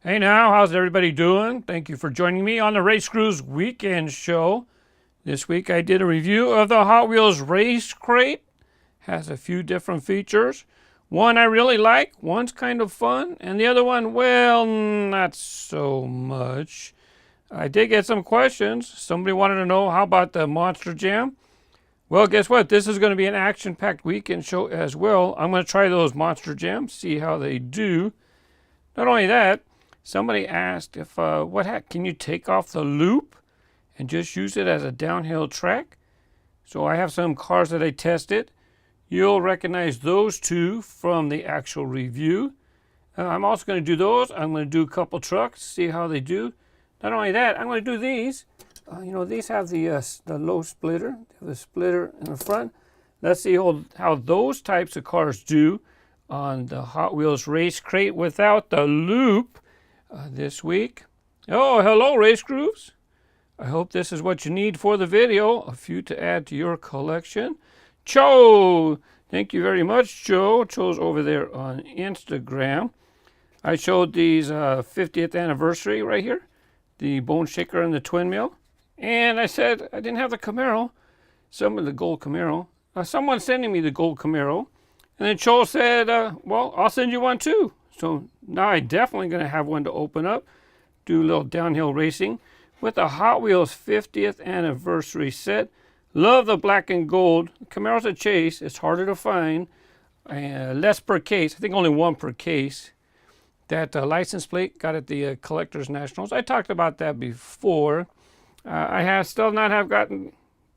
Hey now, how's everybody doing? Thank you for joining me on the RaceGrooves weekend show. This week I did a review of the Hot Wheels Race Crate. Has a few different features. One I really like, one's kind of fun, and the other one, well, not so much. I did get some questions. Somebody wanted to know, how about the Monster Jam? Well, guess what? This is going to be an action-packed weekend show as well. I'm going to try those Monster Jams, see how they do. Not only that, somebody asked if, can you take off the loop and just use it as a downhill track? So I have some cars that I tested. You'll recognize those two from the actual review. I'm also going to do those. I'm going to do a couple trucks, see how they do. Not only that, I'm going to do these. These have the low splitter, the splitter in the front. Let's see how those types of cars do on the Hot Wheels Race Crate without the loop. This week. Oh, hello, RaceGrooves. I hope this is what you need for the video. A few to add to your collection. Cho, thank you very much, Joe. Cho's over there on Instagram. I showed these 50th anniversary right here, the Bone Shaker and the Twin Mill. And I said I didn't have the Camaro, some of the gold Camaro. Someone sending me the gold Camaro. And then Cho said, well, I'll send you one too. So now I'm definitely going to have one to open up, do a little downhill racing with the Hot Wheels 50th anniversary set. Love the black and gold. Camaro's a chase. It's harder to find. Less per case. I think only one per case. That license plate got at the Collectors Nationals. I talked about that before. I have still not have gotten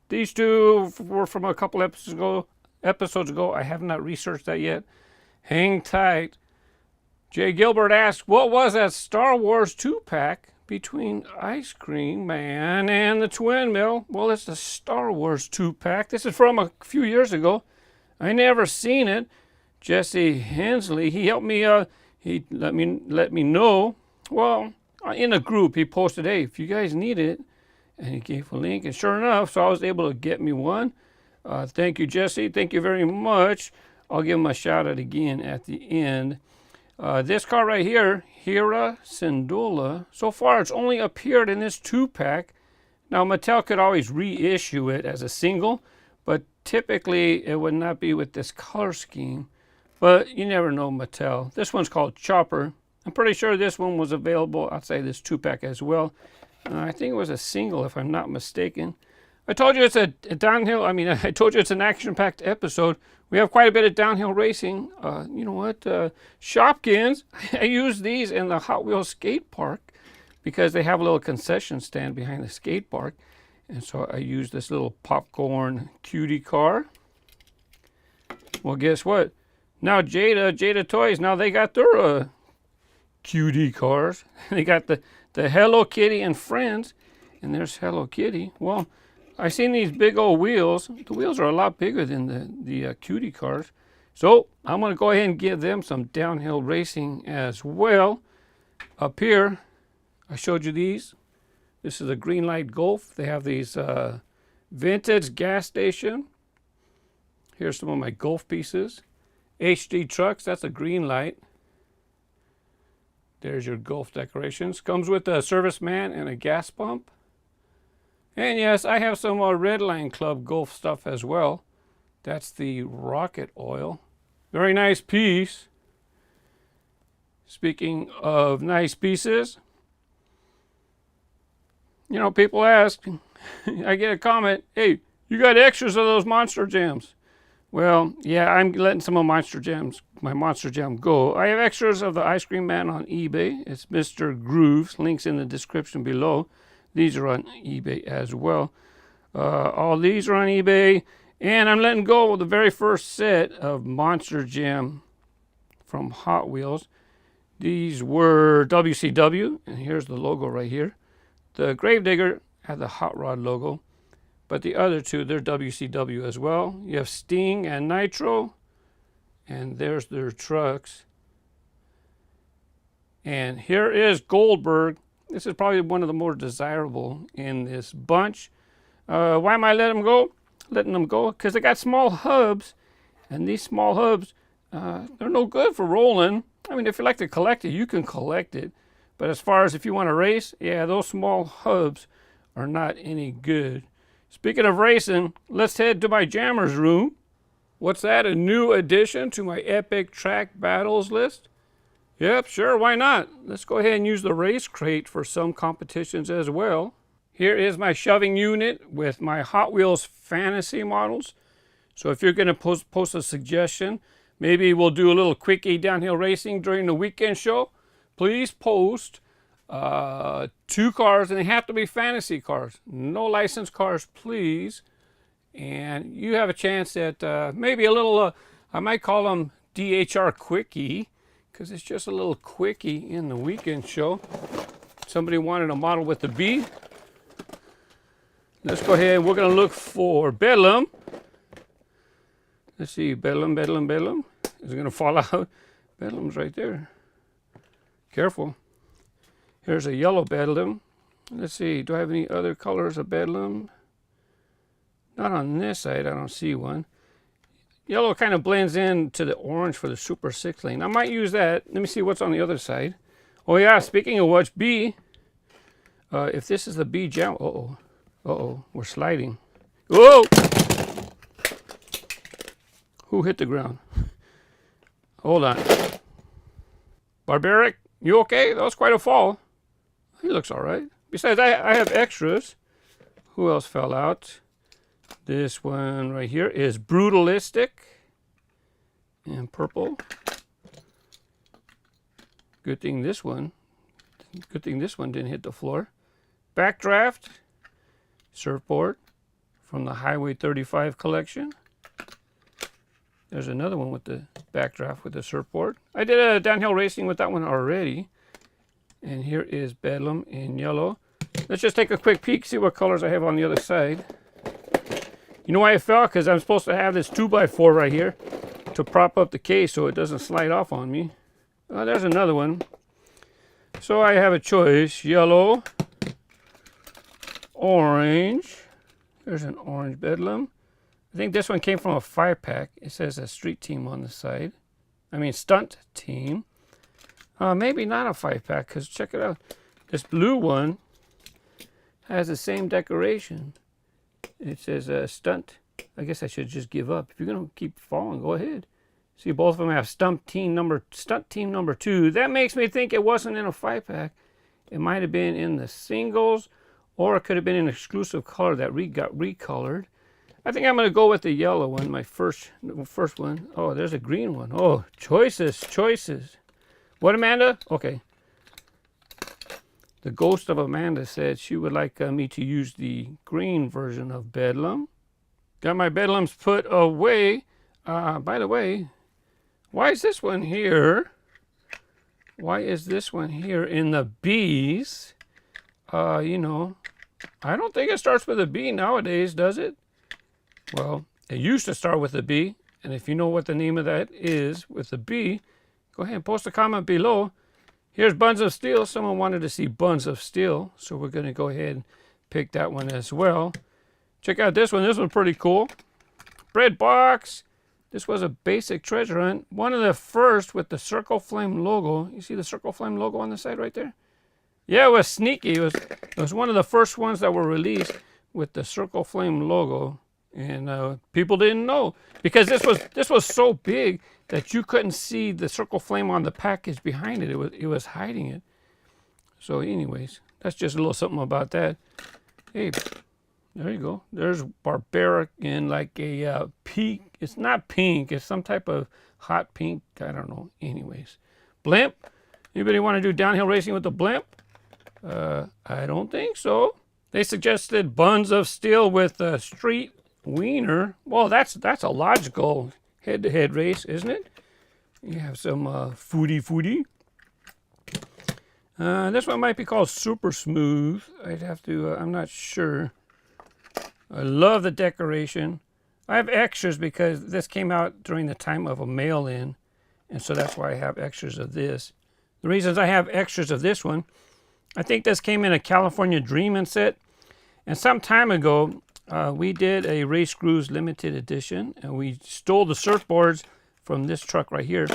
these two were from a couple episodes ago. I have not researched that yet. Hang tight. Jay Gilbert asked, what was that Star Wars 2-pack between Ice Cream Man and the Twin Mill? Well, it's the Star Wars 2-pack. This is from a few years ago. I never seen it. Jesse Hensley, he helped me, he let me know. Well, in a group, he posted, hey, if you guys need it, and he gave a link, and sure enough, so I was able to get me one. Thank you, Jesse. Thank you very much. I'll give him a shout out again at the end. This car right here, Hira Syndulla, so far it's only appeared in this 2-pack. Now Mattel could always reissue it as a single, but typically it would not be with this color scheme. But you never know, Mattel. This one's called Chopper. I'm pretty sure this one was available outside this 2-pack as well. I think it was a single if I'm not mistaken. I told you it's a downhill, I told you it's an action-packed episode. We have quite a bit of downhill racing. You know what? Shopkins, I use these in the Hot Wheels skate park because they have a little concession stand behind the skate park. And so I use this little popcorn cutie car. Well, guess what? Now Jada Toys, now they got their cutie cars. They got the Hello Kitty and Friends. And there's Hello Kitty. Well, I seen these big old wheels. The wheels are a lot bigger than the Cutie cars. So I'm going to go ahead and give them some downhill racing as well. Up here, I showed you these. This is a green light Golf. They have these vintage gas station. Here's some of my Golf pieces. HD trucks, that's a green light. There's your Golf decorations. Comes with a serviceman and a gas pump. And yes, I have some Redline Club Golf stuff as well. That's the Rocket Oil. Very nice piece. Speaking of nice pieces, people ask, I get a comment, hey, you got extras of those Monster Jams. Well, yeah, I'm letting some of my Monster Jam go. I have extras of the Ice Cream Man on eBay. It's Mr. Grooves. Links in the description below. These are on eBay as well. All these are on eBay. And I'm letting go of the very first set of Monster Jam from Hot Wheels. These were WCW. And here's the logo right here. The Gravedigger had the Hot Rod logo. But the other two, they're WCW as well. You have Sting and Nitro. And there's their trucks. And here is Goldberg. This is probably one of the more desirable in this bunch. Why am I letting them go? Because they got small hubs. And these small hubs, they're no good for rolling. I mean, if you like to collect it, you can collect it. But as far as if you want to race, yeah, those small hubs are not any good. Speaking of racing, let's head to my jammers room. What's that? A new addition to my epic track battles list? Yep, sure, why not? Let's go ahead and use the race crate for some competitions as well. Here is my shoving unit with my Hot Wheels fantasy models. So if you're going to post a suggestion, maybe we'll do a little quickie downhill racing during the weekend show. Please post 2 cars, and they have to be fantasy cars. No licensed cars, please. And you have a chance at maybe a little, I might call them DHR Quickie, because it's just a little quickie in the weekend show. Somebody wanted a model with the B. Let's go ahead. We're going to look for Bedlam. Let's see, Bedlam. Is it going to fall out? Bedlam's right there. Careful. Here's a yellow Bedlam. Let's see, do I have any other colors of Bedlam? Not on this side, I don't see one. Yellow kind of blends in to the orange for the Super 6 lane. I might use that. Let me see what's on the other side. Oh yeah, speaking of which, B. If this is the B jam, uh-oh, we're sliding. Whoa! Who hit the ground? Hold on. Barbaric, you okay? That was quite a fall. He looks all right. Besides, I have extras. Who else fell out? This one right here is Brutalistic in purple. Good thing this one didn't hit the floor. Backdraft, surfboard from the Highway 35 collection. There's another one with the backdraft with the surfboard. I did a downhill racing with that one already. And here is Bedlam in yellow. Let's just take a quick peek, see what colors I have on the other side. You know why it fell? Because I'm supposed to have this 2x4 right here to prop up the case so it doesn't slide off on me. There's another one. So I have a choice. Yellow, orange. There's an orange Bedlam. I think this one came from a 5-pack. It says a street team on the side. I mean stunt team. Maybe not a 5-pack, because check it out. This blue one has the same decoration. It says stunt. I guess I should just give up. If you're going to keep falling, go ahead. See, both of them have stunt team number 2. That makes me think it wasn't in a 5-pack. It might have been in the singles, or it could have been an exclusive color that got recolored. I think I'm going to go with the yellow one, my first one. Oh, there's a green one. Oh, choices. What, Amanda? Okay. The ghost of Amanda said she would like me to use the green version of Bedlam. Got my Bedlams put away. By the way, why is this one here? Why is this one here in the B's? You know, I don't think it starts with a B nowadays, does it? Well, it used to start with a B. And if you know what the name of that is with a B, go ahead and post a comment below. Here's Buns of Steel. Someone wanted to see Buns of Steel, so we're going to go ahead and pick that one as well. Check out this one. This one's pretty cool. Bread Box. This was a basic treasure hunt. One of the first with the Circle Flame logo. You see the Circle Flame logo on the side right there? Yeah, it was sneaky. It was one of the first ones that were released with the Circle Flame logo. And people didn't know, because this was so big that you couldn't see the Circle Flame on the package behind it. It was hiding it. So anyways, that's just a little something about that. Hey, there you go. There's Barbaric in like a pink. It's not pink. It's some type of hot pink. I don't know. Anyways, Blimp. Anybody want to do downhill racing with the Blimp? I don't think so. They suggested Buns of Steel with Street Weiner. Well, that's a logical head-to-head race, isn't it? You have some foodie. This one might be called Super Smooth. I'd have to, I'm not sure. I love the decoration. I have extras because this came out during the time of a mail-in, and so that's why I have extras of this. The reasons I have extras of this one, I think this came in a California Dreamin' set, and some time ago, we did a RaceGrooves limited edition, and we stole the surfboards from this truck right here.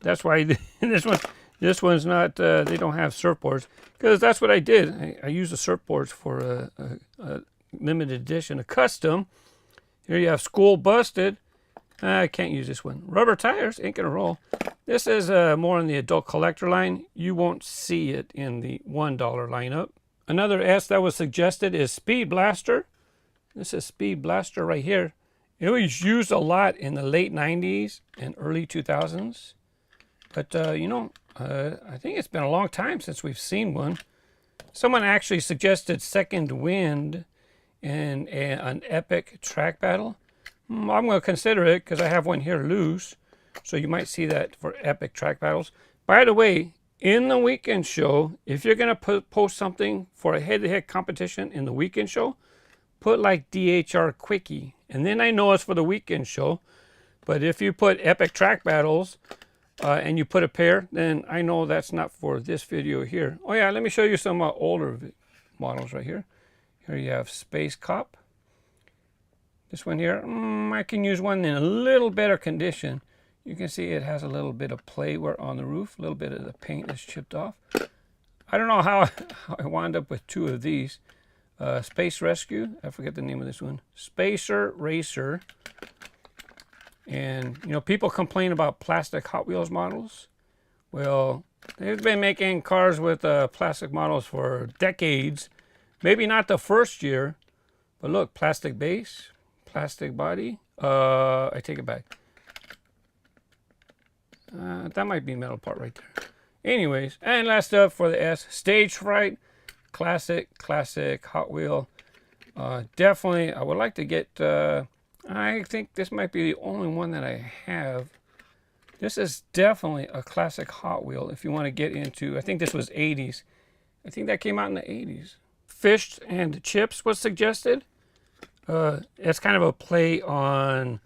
That's why this one, This one's not, they don't have surfboards, because that's what I did. I used the surfboards for a limited edition, a custom. Here you have School Busted. I can't use this one. Rubber tires, ain't gonna roll. This is more in the adult collector line. You won't see it in the $1 lineup. Another S that was suggested is Speed Blaster. This is Speed Blaster right here. It was used a lot in the late 90s and early 2000s. But, you know, I think it's been a long time since we've seen one. Someone actually suggested Second Wind and an epic track battle. I'm going to consider it because I have one here loose. So you might see that for epic track battles. By the way, in the weekend show, if you're going to post something for a head-to-head competition in the weekend show, put like DHR Quickie. And then I know it's for the weekend show. But if you put epic track battles and you put a pair, then I know that's not for this video here. Oh yeah, let me show you some older models right here. Here you have Space Cop. This one here, I can use one in a little better condition. You can see it has a little bit of play on the roof. A little bit of the paint is chipped off. I don't know how I wound up with two of these. Space Rescue, I forget the name of this one. Spacer Racer. And, you know, people complain about plastic Hot Wheels models. Well, they've been making cars with plastic models for decades. Maybe not the first year, but look, plastic base, plastic body. I take it back. That might be metal part right there. Anyways, and last up for the S, Stage Fright. Classic Hot Wheel. Definitely, I would like to get, I think this might be the only one that I have. This is definitely a classic Hot Wheel if you want to get into, I think this was 80s. I think that came out in the 80s. Fished and Chips was suggested. It's kind of a play on,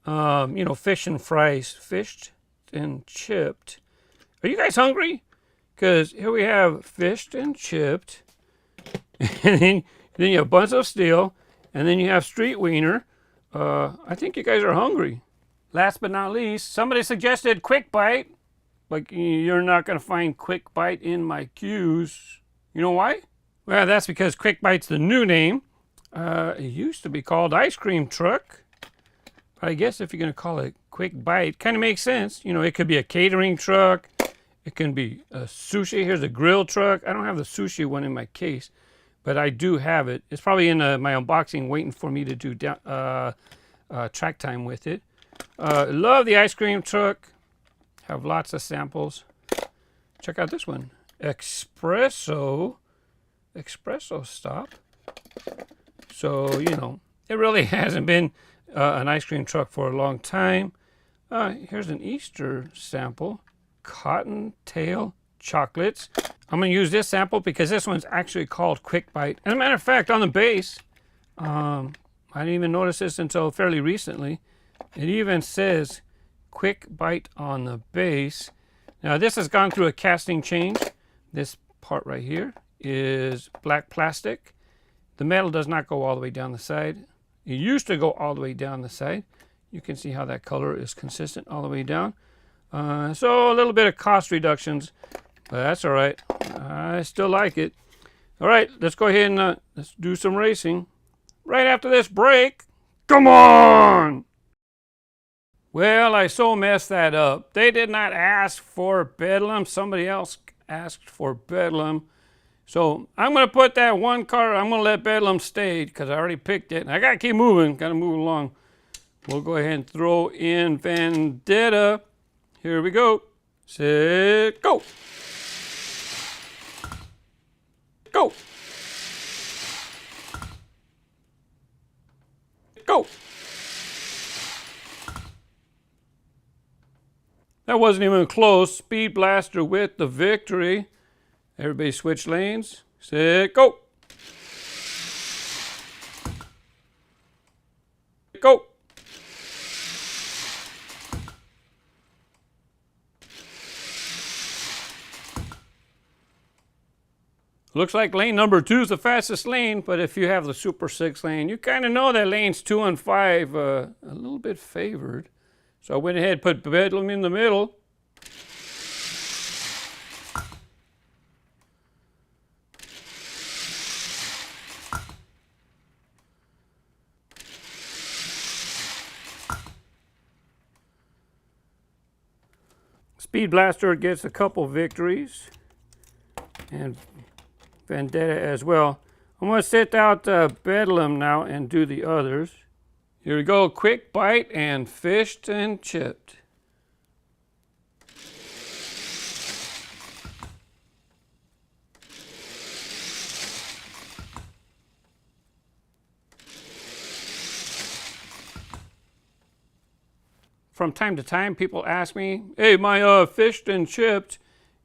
you know, fish and fries. Fished and chipped. Are you guys hungry? Because here we have fished and chipped. And then you have Buns of Steel. And then you have Street Weiner. I think you guys are hungry. Last but not least, somebody suggested Quick Bite. But you're not going to find Quick Bite in my queues. You know why? Well, that's because Quick Bite's the new name. It used to be called Ice Cream Truck. But I guess if you're going to call it Quick Bite, kind of makes sense. You know, it could be a catering truck. It can be a sushi. Here's a grill truck. I don't have the sushi one in my case, but I do have it. It's probably in my unboxing waiting for me to do track time with it. Love the ice cream truck. Have lots of samples. Check out this one. Espresso stop. So, you know, it really hasn't been an ice cream truck for a long time. Here's an Easter sample. Cottontail chocolates. I'm going to use this sample because this one's actually called Quick Bite. As a matter of fact, on the base, I didn't even notice this until fairly recently. It even says Quick Bite on the base. Now this has gone through a casting change. This part right here is black plastic. The metal does not go all the way down the side. It used to go all the way down the side. You can see how that color is consistent all the way down. So a little bit of cost reductions, but that's all right. I still like it. All right, let's go ahead and let's do some racing. Right after this break. Come on! Well, I so messed that up. They did not ask for Bedlam. Somebody else asked for Bedlam. So I'm going to put that one car, I'm going to let Bedlam stay because I already picked it. I got to keep moving, got to move along. We'll go ahead and throw in Vandetta. Here we go. Set, go. Go. Go. That wasn't even close. Speed Blaster with the victory. Everybody switch lanes. Set, go. Go. Looks like lane number 2 is the fastest lane, but if you have the Super 6 lane, you kind of know that lanes 2 and 5 a little bit favored. So I went ahead and put Bedlam in the middle. Speed Blaster gets a couple victories, and Vandetta as well. I'm going to sit out Bedlam now and do the others. Here we go, Quick Bite and Fished and Chipped. From time to time, people ask me, hey, my Fished and Chipped,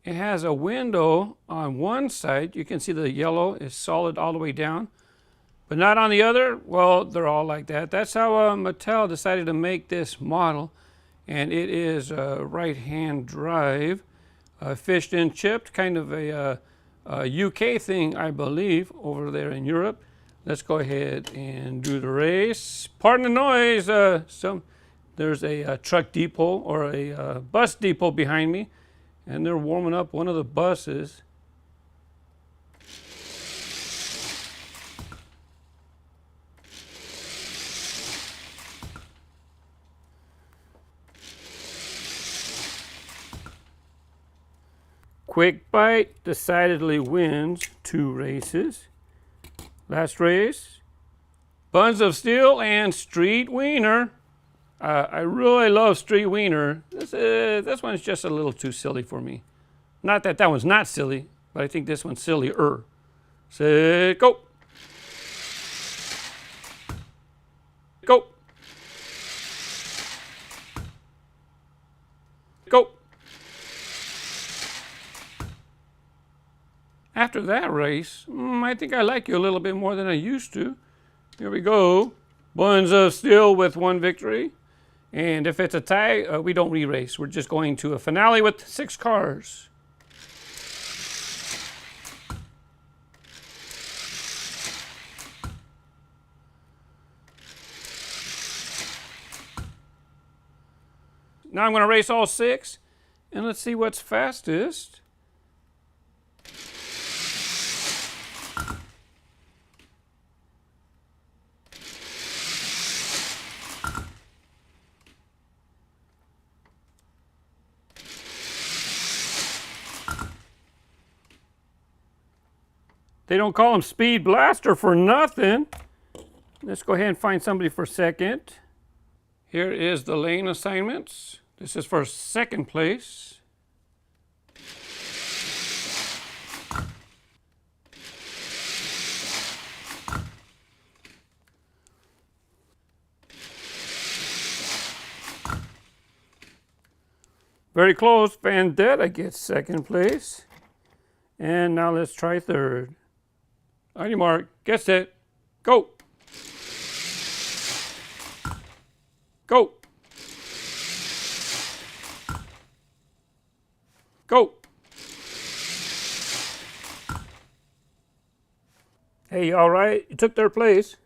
it has a window on one side. You can see the yellow is solid all the way down, but not on the other. Well, they're all like that. That's how Mattel decided to make this model, and it is a right-hand drive, Fished and Chipped, kind of a UK thing, I believe, over there in Europe. Let's go ahead and do the race. Pardon the noise. There's a truck depot or a bus depot behind me, and they're warming up one of the buses. Quick Bite decidedly wins 2 races. Last race, Buns of Steel and Street Weiner. I really love Street Weiner. This one's just a little too silly for me. Not that that one's not silly, but I think this one's sillier. Set, go. Go. Go. After that race, I think I like you a little bit more than I used to. Here we go. Buns of Steel with 1 victory. And if it's a tie, we don't re-race. We're just going to a finale with 6 cars. Now I'm going to race all 6, and let's see what's fastest. They don't call him Speed Blaster for nothing. Let's go ahead and find somebody for second. Here is the lane assignments. This is for 2nd place. Very close. Vandetta gets 2nd place. And now let's try 3rd. On your mark, get set, go. Go. Go. Hey, all right? You took 3rd place.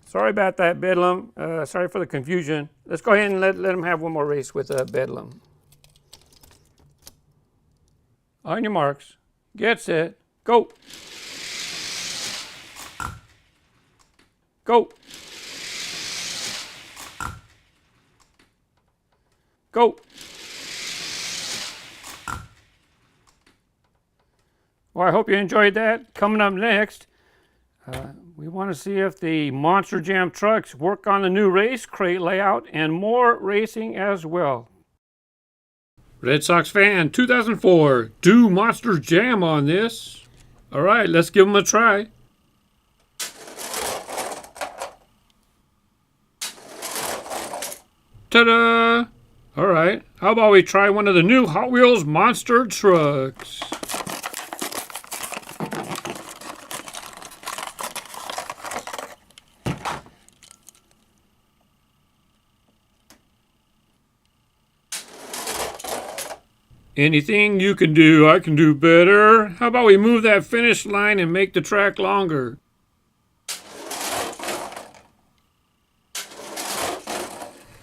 Sorry about that, Bedlam. Sorry for the confusion. Let's go ahead and let them have one more race with Bedlam. On your marks, get set, go. Go. Go. Well, I hope you enjoyed that. Coming up next, we want to see if the Monster Jam trucks work on the new race crate layout and more racing as well. Red Sox fan 2004, do Monster Jam on this. All right, let's give them a try. Ta-da! All right, how about we try one of the new Hot Wheels monster trucks? Anything you can do, I can do better. How about we move that finish line and make the track longer?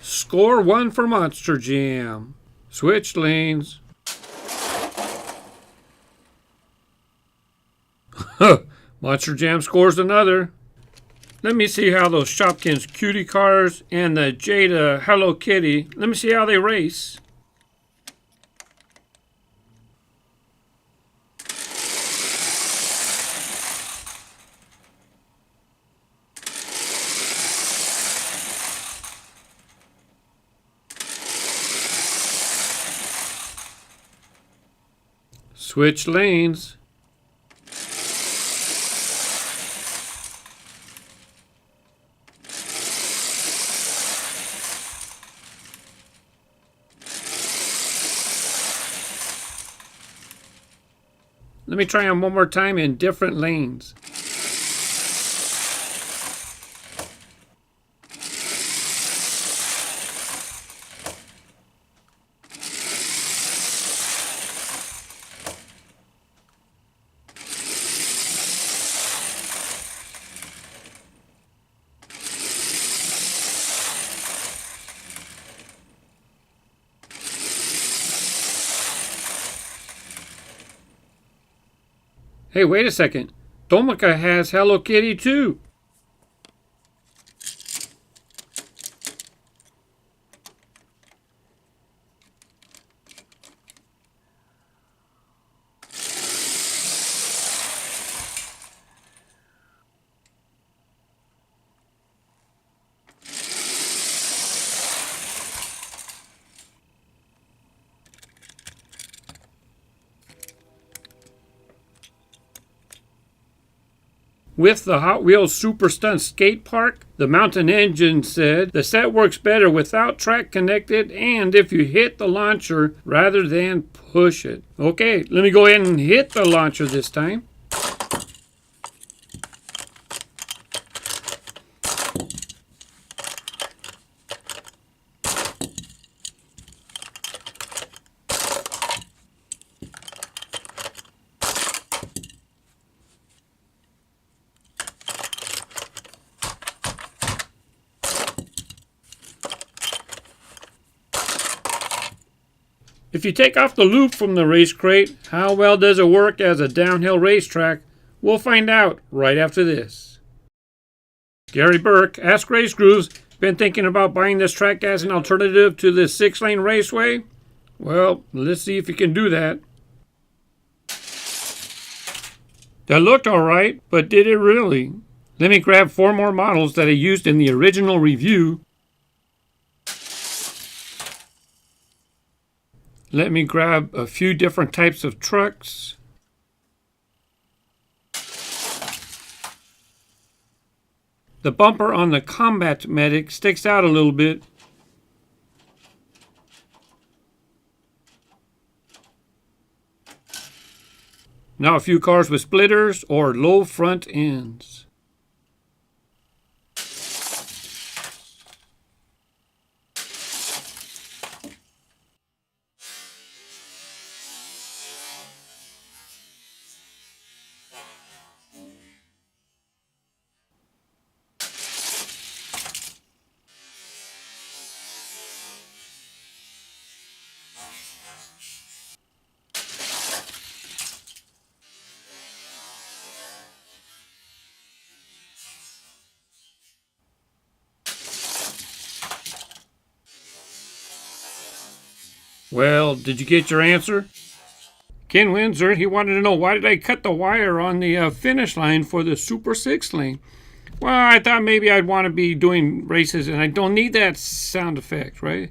Score 1 for Monster Jam. Switch lanes. Monster Jam scores another. Let me see how those Shopkins Cutie cars and the Jada Hello Kitty, let me see how they race. Switch lanes. Let me try them one more time in different lanes. Hey, wait a second. Tomica has Hello Kitty too. With the Hot Wheels Super Stunt Skate Park, the Mountain Engine said the set works better without track connected and if you hit the launcher rather than push it. Okay, let me go ahead and hit the launcher this time. If you take off the loop from the race crate, how well does it work as a downhill racetrack? We'll find out right after this. Gary Burke, Ask RaceGrooves, been thinking about buying this track as an alternative to this 6-lane raceway? Well, let's see if you can do that. That looked alright, but did it really? Let me grab 4 more models that I used in the original review. Let me grab a few different types of trucks. The bumper on the Combat Medic sticks out a little bit. Now a few cars with splitters or low front ends. Well, did you get your answer? Ken Windsor, he wanted to know why did I cut the wire on the finish line for the Super 6-lane? Well, I thought maybe I'd want to be doing races and I don't need that sound effect, right?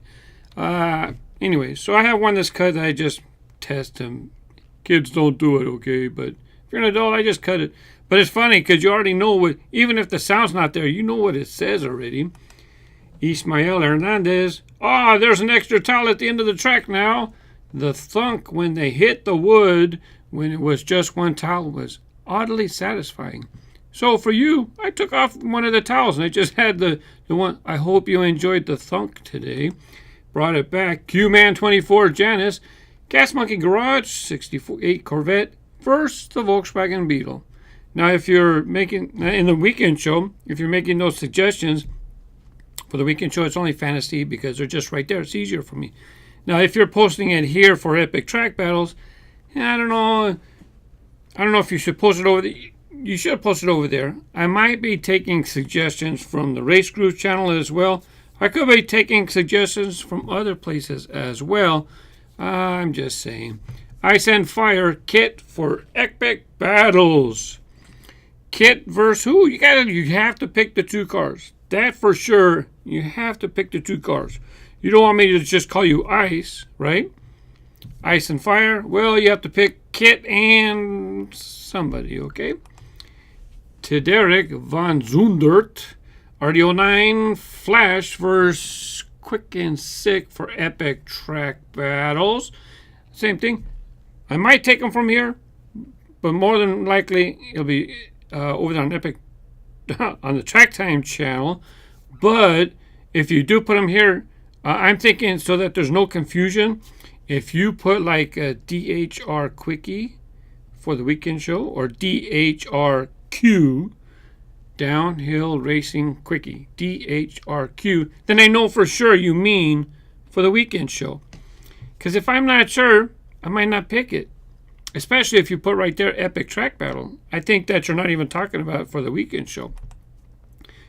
Anyway, so I have one that's cut that I just test them. Kids don't do it, okay? But if you're an adult, I just cut it. But it's funny because you already know what, even if the sound's not there, you know what it says already. Ismael Hernandez. Ah, there's an extra towel at the end of the track now. The thunk when they hit the wood when it was just one towel was oddly satisfying. So for you, I took off one of the towels and I just had the one. I hope you enjoyed the thunk today. Brought it back. Q-Man 24 Janice. Gas Monkey Garage 68 Corvette versus the Volkswagen Beetle. Now if you're making, in the weekend show, if you're making those suggestions, for the weekend show, it's only fantasy because they're just right there. It's easier for me. Now, if you're posting it here for epic track battles, I don't know if you should post it over the. you should have posted over there. I might be taking suggestions from the RaceGrooves channel as well. I could be taking suggestions from other places as well. I'm just saying. Ice and Fire kit for epic battles. Kit versus who? You have to pick the two cars. That for sure. You have to pick the two cars. You don't want me to just call you Ice, right? Ice and Fire. Well, you have to pick Kit and somebody, okay? Tederic Van Zundert. RDO9 Flash versus Quick and Sick for epic track battles. Same thing. I might take them from here, but more than likely it'll be over there on Epic on the Track Time channel. But if you do put them here, I'm thinking so that there's no confusion. If you put like a DHR Quickie for the weekend show or DHRQ, Downhill Racing Quickie, DHRQ, then I know for sure you mean for the weekend show. Because if I'm not sure, I might not pick it. Especially if you put right there Epic Track Battle. I think that you're not even talking about for the weekend show.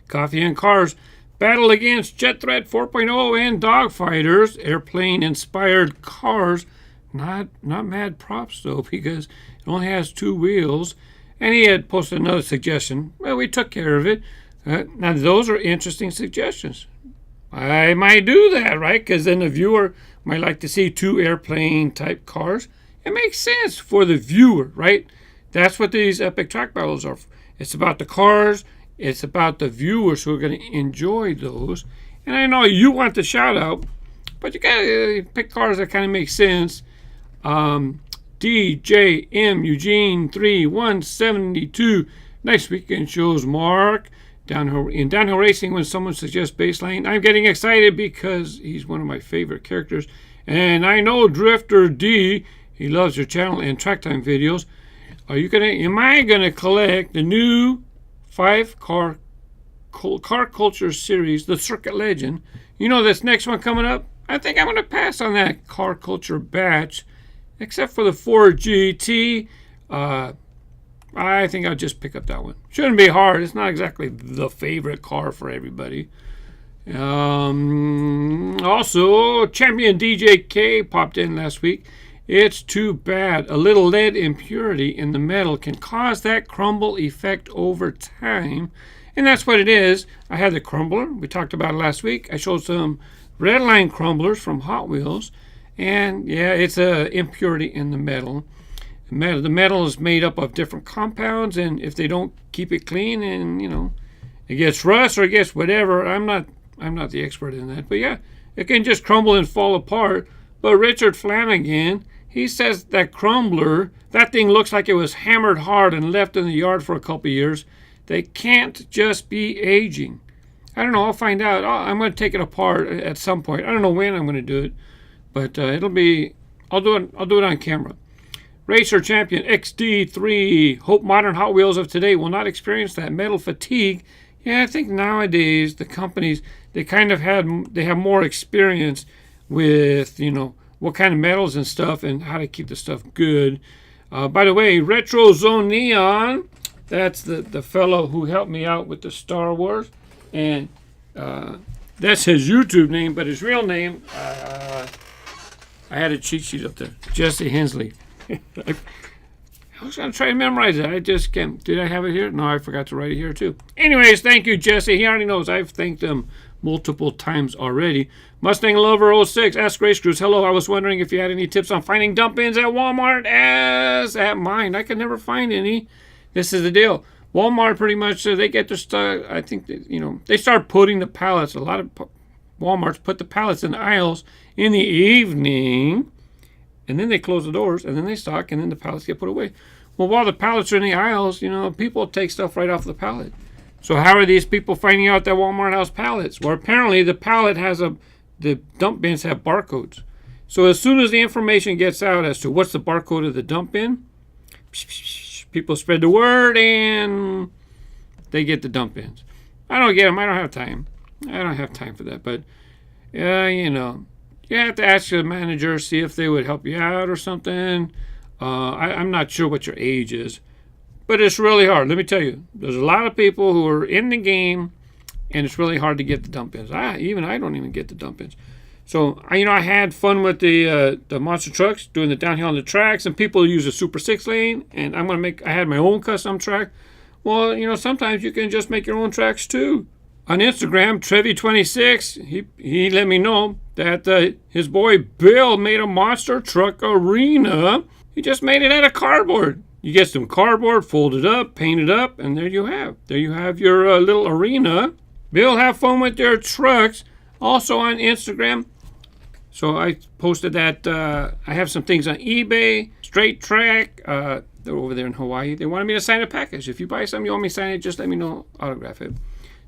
Coffee and Cars battle against Jet Threat 4.0 and Dogfighters. Airplane-inspired cars. Not mad props, though, because it only has 2 wheels. And he had posted another suggestion. Well, we took care of it. Now, those are interesting suggestions. I might do that, right? Because then the viewer might like to see 2 airplane-type cars. It makes sense for the viewer, right? That's what these epic track battles are. It's about the cars. It's about the viewers who are going to enjoy those. And I know you want the shout out, but you got to pick cars that kind of make sense. DJM Eugene 3172. Nice weekend shows, Mark. In Downhill Racing, when someone suggests Baseline, I'm getting excited because he's one of my favorite characters. And I know Drifter D, he loves your channel and track time videos. Am I gonna collect the new 5 car culture series, the Circuit Legend? You know this next one coming up? I think I'm gonna pass on that car culture batch, except for the 4GT. I think I'll just pick up that one. Shouldn't be hard. It's not exactly the favorite car for everybody. Also, Champion DJK popped in last week. It's too bad. A little lead impurity in the metal can cause that crumble effect over time. And that's what it is. I had the Crumbler. We talked about it last week. I showed some Redline Crumblers from Hot Wheels. And yeah, it's a impurity in the metal. The metal is made up of different compounds, and if they don't keep it clean, and it gets rust or it gets whatever. I'm not the expert in that, but yeah, it can just crumble and fall apart. But Richard Flanagan, he says that Crumbler, that thing looks like it was hammered hard and left in the yard for a couple years. They can't just be aging. I don't know. I'll find out. I'm going to take it apart at some point. I don't know when I'm going to do it, but I'll do it on camera. Racer Champion XD3. Hope modern Hot Wheels of today will not experience that metal fatigue. Yeah, I think nowadays the companies, they have more experience with, what kind of metals and stuff and how to keep the stuff good. By the way, Retro Zone Neon, that's the fellow who helped me out with the Star Wars. And that's his YouTube name, but his real name, I had a cheat sheet up there. Jesse Hensley. I was going to try to memorize it. I just can't. Did I have it here? No, I forgot to write it here too. Anyways, thank you, Jesse. He already knows. I've thanked him multiple times already. Mustang Lover 06. Ask RaceGrooves. Hello, I was wondering if you had any tips on finding dump bins at Walmart as at mine. I could never find any. This is the deal. Walmart pretty much, they get their stuff. I think, they start putting the pallets. A lot of Walmarts put the pallets in the aisles in the evening. And then they close the doors, and then they stock, and then the pallets get put away. Well, while the pallets are in the aisles, people take stuff right off the pallet. So how are these people finding out that Walmart has pallets? Well, apparently the pallet the dump bins have barcodes. So as soon as the information gets out as to what's the barcode of the dump bin, people spread the word, and they get the dump bins. I don't get them. I don't have time. I don't have time for that. But, you have to ask the manager, see if they would help you out or something. I'm not sure what your age is. but it's really hard. Let me tell you, there's a lot of people who are in the game, and it's really hard to get the dump ins. I don't even get the dump ins. So, I had fun with the monster trucks, doing the downhill on the tracks, and people use a Super 6 lane, and I had my own custom track. Well, sometimes you can just make your own tracks too. On Instagram, Trevi26, he let me know that his boy Bill made a monster truck arena. He just made it out of cardboard. You get some cardboard, fold it up, paint it up, and there you have. There you have your little arena. Bill, have fun with your trucks. Also on Instagram. So I posted that I have some things on eBay, Straight Track. They're over there in Hawaii. They wanted me to sign a package. If you buy something you want me to sign it, just let me know. Autograph it.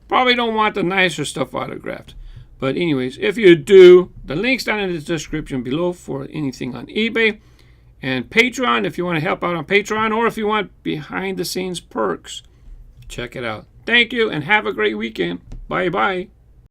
Probably don't want the nicer stuff autographed. But anyways, if you do, the link's down in the description below for anything on eBay. And Patreon, if you want to help out on Patreon, or if you want behind the scenes perks, check it out. Thank you and have a great weekend. Bye-bye.